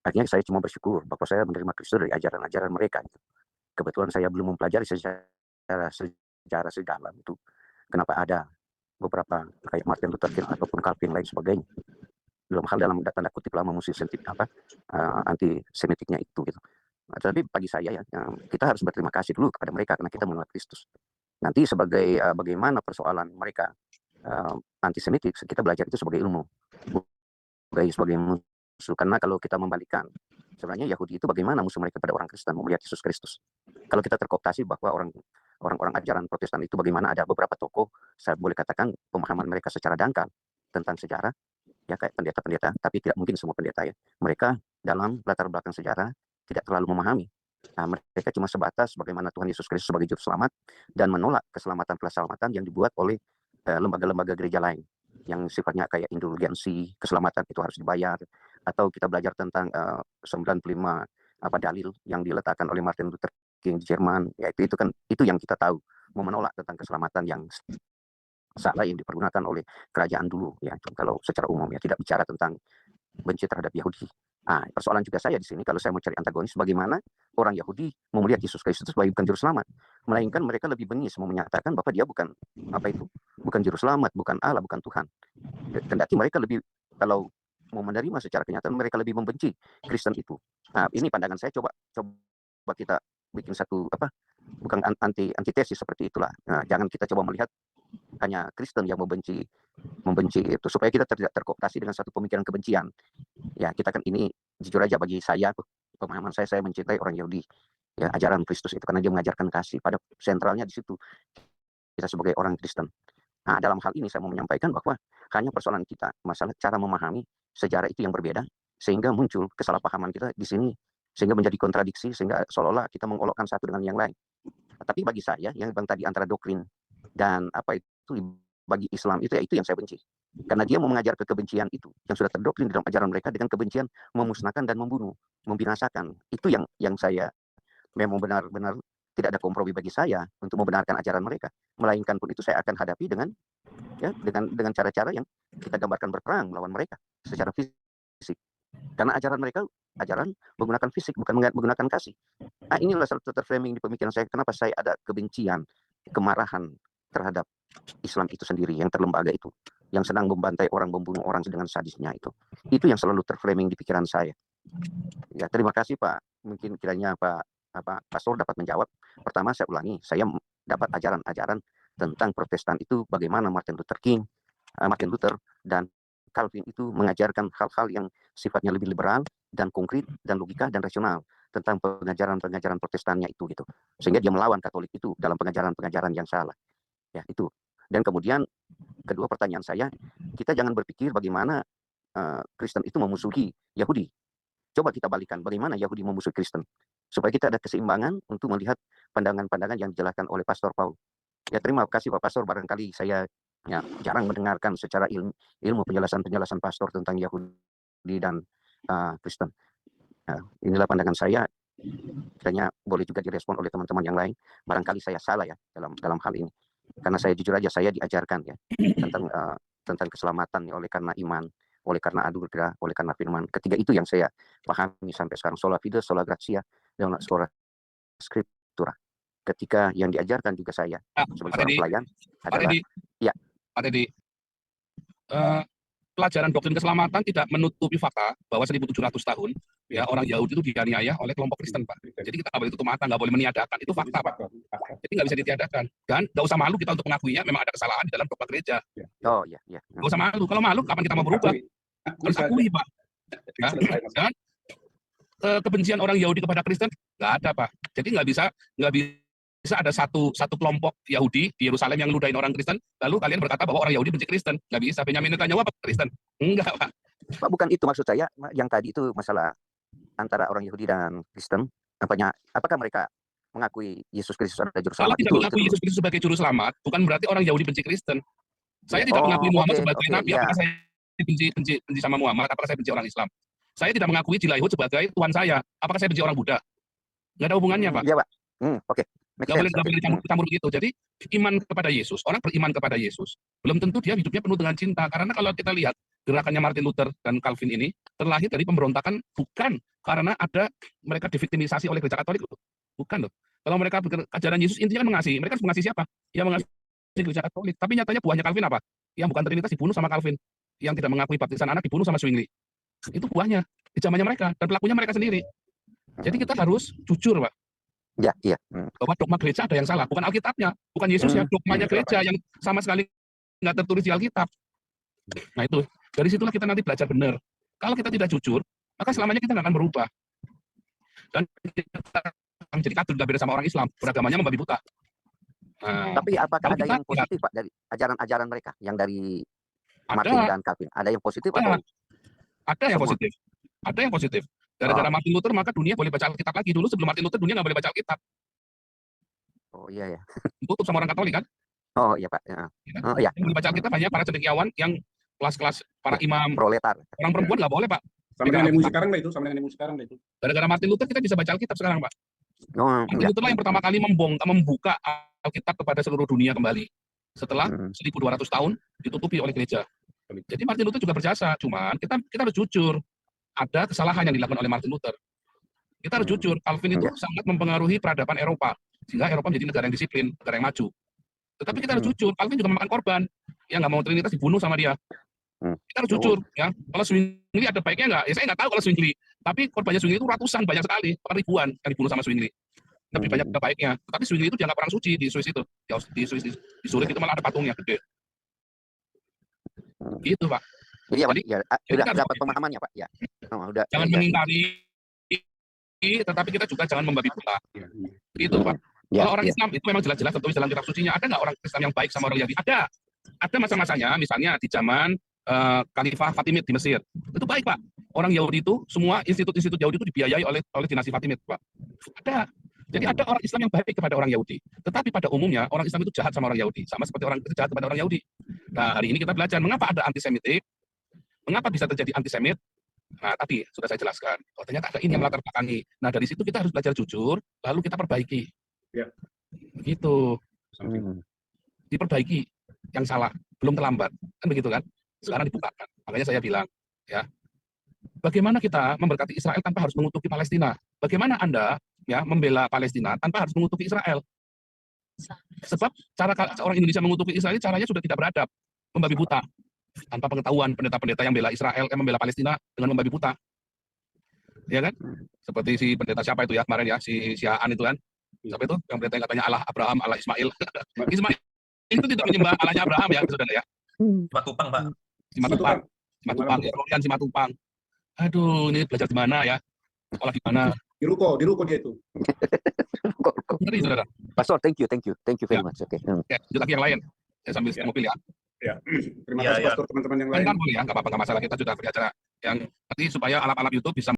Artinya saya cuma bersyukur bahwa saya menerima Kristus dari ajaran-ajaran mereka gitu. Kebetulan saya belum mempelajari sejarah sedalam itu. Kenapa ada beberapa kayak Martin Luther King ataupun Calvin lain sebagainya. Dalam hal dalam tanda kutip lah memusuhi anti semitiknya itu gitu. Tapi bagi saya ya, kita harus berterima kasih dulu kepada mereka karena kita mengenal Kristus. Nanti sebagai bagaimana persoalan mereka antisemitik, kita belajar itu sebagai ilmu, bukan sebagai musuh. Karena kalau kita membalikkan, sebenarnya Yahudi itu bagaimana musuh mereka pada orang Kristen mau melihat Yesus Kristus. Kalau kita terkooptasi bahwa orang-orang ajaran Protestan itu bagaimana ada beberapa tokoh, saya boleh katakan pemahaman mereka secara dangkal tentang sejarah, ya kayak pendeta-pendeta, tapi tidak mungkin semua pendeta ya. Mereka dalam latar belakang sejarah tidak terlalu memahami. Mereka cuma sebatas bagaimana Tuhan Yesus Kristus sebagai juru selamat dan menolak keselamatan yang dibuat oleh lembaga-lembaga gereja lain yang sifatnya kayak indulgensi, keselamatan itu harus dibayar, atau kita belajar tentang 95 dalil yang diletakkan oleh Martin Luther King di Jerman, ya itu kan itu yang kita tahu, mau menolak tentang keselamatan yang salah yang dipergunakan oleh kerajaan dulu ya. Kalau secara umum ya tidak bicara tentang benci terhadap Yahudi. Persoalan juga saya di sini kalau saya mau cari antagonis, bagaimana orang Yahudi mau melihat Yesus Kristus sebagai bukan juru selamat, melainkan mereka lebih bengis mau menyatakan bahwa dia bukan bukan juru selamat, bukan Allah, bukan Tuhan. Kendati mereka lebih, kalau mau menerima secara kenyataan, mereka lebih membenci Kristen itu. Ini pandangan saya, coba kita bikin satu bukan antitesis seperti itulah. Jangan kita coba melihat hanya Kristen yang membenci itu, supaya kita tidak terkooptasi dengan satu pemikiran kebencian. Ya, kita kan ini jujur aja, bagi saya, pemahaman saya mencintai orang Yahudi. Ya, ajaran Kristus itu karena dia mengajarkan kasih, pada sentralnya di situ kita sebagai orang Kristen. Dalam hal ini saya mau menyampaikan bahwa hanya persoalan kita, masalah cara memahami sejarah itu yang berbeda, sehingga muncul kesalahpahaman kita di sini, sehingga menjadi kontradiksi, sehingga seolah-olah kita mengolokkan satu dengan yang lain. Tapi bagi saya, yang bang tadi antara doktrin dan bagi Islam itu, ya itu yang saya benci. Karena dia mau mengajar kebencian itu, yang sudah terdoktrin di dalam ajaran mereka dengan kebencian, memusnahkan dan membunuh, membinasakan. Itu yang saya memang benar-benar tidak ada kompromi bagi saya untuk membenarkan ajaran mereka. Melainkan pun itu saya akan hadapi dengan cara-cara yang kita gambarkan berperang melawan mereka secara fisik. Karena ajaran mereka ajaran menggunakan fisik, bukan menggunakan kasih. Inilah salah satu framing di pemikiran saya, kenapa saya ada kebencian, kemarahan terhadap Islam itu sendiri, yang terlembaga itu, yang sedang membantai orang, membunuh orang dengan sadisnya itu. Itu yang selalu terframing di pikiran saya. Ya, terima kasih Pak. Mungkin kiranya Pak Pastor dapat menjawab. Pertama, saya ulangi, saya dapat ajaran-ajaran tentang Protestan itu bagaimana Martin Luther dan Calvin itu mengajarkan hal-hal yang sifatnya lebih liberal dan konkret dan logika dan rasional tentang pengajaran Protestannya itu gitu. Sehingga dia melawan Katolik itu dalam pengajaran yang salah. Ya, itu. Dan kemudian kedua pertanyaan saya, kita jangan berpikir bagaimana Kristen itu memusuhi Yahudi. Coba kita balikan, bagaimana Yahudi memusuhi Kristen. Supaya kita ada keseimbangan untuk melihat pandangan-pandangan yang dijelaskan oleh Pastor Paul. Ya, terima kasih Pak Pastor, barangkali saya jarang mendengarkan secara ilmu penjelasan Pastor tentang Yahudi dan Kristen. Inilah pandangan saya, kiranya boleh juga direspon oleh teman-teman yang lain. Barangkali saya salah ya dalam hal ini. Karena saya jujur aja, saya diajarkan ya tentang keselamatan ya, oleh karena iman, oleh karena anugerah, oleh karena firman. Ketiga itu yang saya pahami sampai sekarang, sola fide, sola gratia, dan sola scriptura. Ketika yang diajarkan juga saya sebagai seorang pelayan adalah ya. Pak Teddy, pelajaran doktrin keselamatan tidak menutupi fakta bahwa 1700 tahun ya orang Yahudi itu dianiaya oleh kelompok Kristen, Pak. Jadi kita nggak boleh tutup mata, nggak boleh meniadakan. Itu fakta, Pak. Jadi nggak bisa ditiadakan. Dan nggak usah malu kita untuk mengakuinya memang ada kesalahan di dalam dogma gereja. Oh iya. Nggak usah malu. Kalau malu, kapan kita mau berubah? Harus akui, Pak. Ya. Dan kebencian orang Yahudi kepada Kristen nggak ada, Pak. Jadi nggak bisa ada satu kelompok Yahudi di Yerusalem yang ludahin orang Kristen, lalu kalian berkata bahwa orang Yahudi benci Kristen. Nggak bisa. Benyamin Netanyahu apa Kristen? Enggak, Pak. Pak, bukan itu maksud saya. Yang tadi itu masalah antara orang Yahudi dan Kristen. Apakah mereka mengakui Yesus Kristus adalah juru selamat? Kalau tidak mengakui Yesus Kristus sebagai juru selamat, bukan berarti orang Yahudi benci Kristen. Saya tidak mengakui Muhammad sebagai nabi. Apakah saya benci sama Muhammad? Apakah saya benci orang Islam? Saya tidak mengakui Jilaihu sebagai Tuhan saya. Apakah saya benci orang Buddha? Nggak ada hubungannya, Pak. Iya, Pak. Oke. Nggak boleh dicampur begitu. Jadi iman kepada Yesus, orang beriman kepada Yesus, belum tentu dia hidupnya penuh dengan cinta. Karena kalau kita lihat gerakannya Martin Luther dan Calvin ini terlahir dari pemberontakan, bukan karena ada mereka diviktimisasi oleh gereja Katolik, bukan loh. Kalau mereka ajaran Yesus intinya kan mengasihi, mereka harus mengasihi siapa? Ya mengasihi gereja Katolik. Tapi nyatanya buahnya Calvin apa? Yang bukan Trinitas dibunuh sama Calvin, yang tidak mengakui baptisan anak dibunuh sama Zwingli. Itu buahnya di zamannya mereka dan pelakunya mereka sendiri. Jadi kita harus jujur, Pak. Ya, iya. Bahwa dogma gereja ada yang salah, bukan Alkitabnya, bukan Yesus ya, dogmanya gereja yang sama sekali nggak tertulis di Alkitab. Nah itu, dari situlah kita nanti belajar benar. Kalau kita tidak jujur, maka selamanya kita nggak akan berubah. Dan kita akan menjadi kafir, beda sama orang Islam, beragamanya membabi buta. Nah, Tapi apakah kalau ada kita yang positif, Pak, dari ajaran-ajaran mereka yang dari Martin ada, dan Calvin? Ada yang positif ada, atau ada yang semua? positif, ada yang positif. Gara-gara Martin Luther maka dunia boleh baca Alkitab lagi. Dulu sebelum Martin Luther dunia nggak boleh baca Alkitab. Oh iya ya. Ditutup sama orang Katolik kan. Oh iya Pak. Ya. Oh iya. Yang boleh baca Alkitab hanya para cendekiawan yang kelas-kelas para imam. Proletar. Orang perempuan nggak boleh, Pak. Sama dengan ilmu sekarang lah itu, sama dengan ilmu sekarang lah itu. Gara-gara Martin Luther kita bisa baca Alkitab sekarang, Pak. Oh, Martin Luther lah yang pertama kali membuka Alkitab kepada seluruh dunia kembali. Setelah 1200 tahun ditutupi oleh gereja. Jadi Martin Luther juga berjasa, cuman kita harus jujur. Ada kesalahan yang dilakukan oleh Martin Luther. Kita harus jujur, Calvin itu sangat mempengaruhi peradaban Eropa, sehingga Eropa menjadi negara yang disiplin, negara yang maju. Tetapi kita harus jujur, Calvin juga memakan korban, yang nggak mau Trinitas dibunuh sama dia. Kita harus jujur, ya. Kalau Zwingli ada baiknya nggak? Ya saya nggak tahu kalau Zwingli. Tapi korbannya Zwingli itu ratusan, banyak sekali, ribuan yang dibunuh sama Zwingli. Lebih banyak ada baiknya. Tetapi Zwingli itu dianggap orang suci di Swiss itu. Di Swiss, di Zurich itu malah ada patungnya gede. Gitu, Pak. Iya, Pak. Jadi, Ya, kita udah harus dapat pemahamannya, Pak. Ya. Oh, udah. jangan ya. mengingkari, tetapi kita juga jangan membabi buta. Gitu, Pak. Ya, Kalau orang ya. Islam itu memang jelas-jelas tertulis dalam kitab sucinya. Ada nggak orang Islam yang baik sama orang Yahudi? Ada. Ada masa-masanya, misalnya di zaman Khalifah Fatimid di Mesir. Itu baik, Pak. Orang Yahudi itu, semua institut-institut Yahudi itu dibiayai oleh dinasti Fatimid, Pak. Ada. Jadi ada orang Islam yang baik kepada orang Yahudi. Tetapi pada umumnya, orang Islam itu jahat sama orang Yahudi. Sama seperti orang itu jahat kepada orang Yahudi. Nah, hari ini kita belajar mengapa ada antisemitik, mengapa bisa terjadi antisemit. Nah, tadi sudah saya jelaskan. Oh, ternyata ada ini yang melatar belakangi. Nah, dari situ kita harus belajar jujur, lalu kita perbaiki. Ya. Begitu. Diperbaiki yang salah, belum terlambat. Kan begitu kan? Sekarang dibukakan. Makanya saya bilang, ya, bagaimana kita memberkati Israel tanpa harus mengutuki Palestina? Bagaimana Anda ya membela Palestina tanpa harus mengutuki Israel? Sebab cara orang Indonesia mengutuki Israel caranya sudah tidak beradab, membabi buta, tanpa pengetahuan pendeta-pendeta yang bela Israel, membela Palestina dengan membabi buta, ya kan? Seperti si pendeta siapa itu ya kemarin ya, si Aan itu kan, siapa itu yang pendeta yang katanya Allah Abraham, Allah Ismail. Ismail itu tidak menyembah Allahnya Abraham ya, saudara ya. Simatupang, Pak. Simatupang, ya, Florian Simatupang. Aduh, ini belajar di mana ya? Sekolah di mana? Di ruko dia itu. Ngeri, saudara. Pastor, thank you very much. Oke. Ya, lanjut lagi yang lain. Saya sambil setir mobil ya. Ya. Terima kasih Pastor, teman-teman yang lain. Kan boleh ya, nggak apa-apa, nggak masalah. Kita sudah belajar yang nanti supaya alap-alap YouTube bisa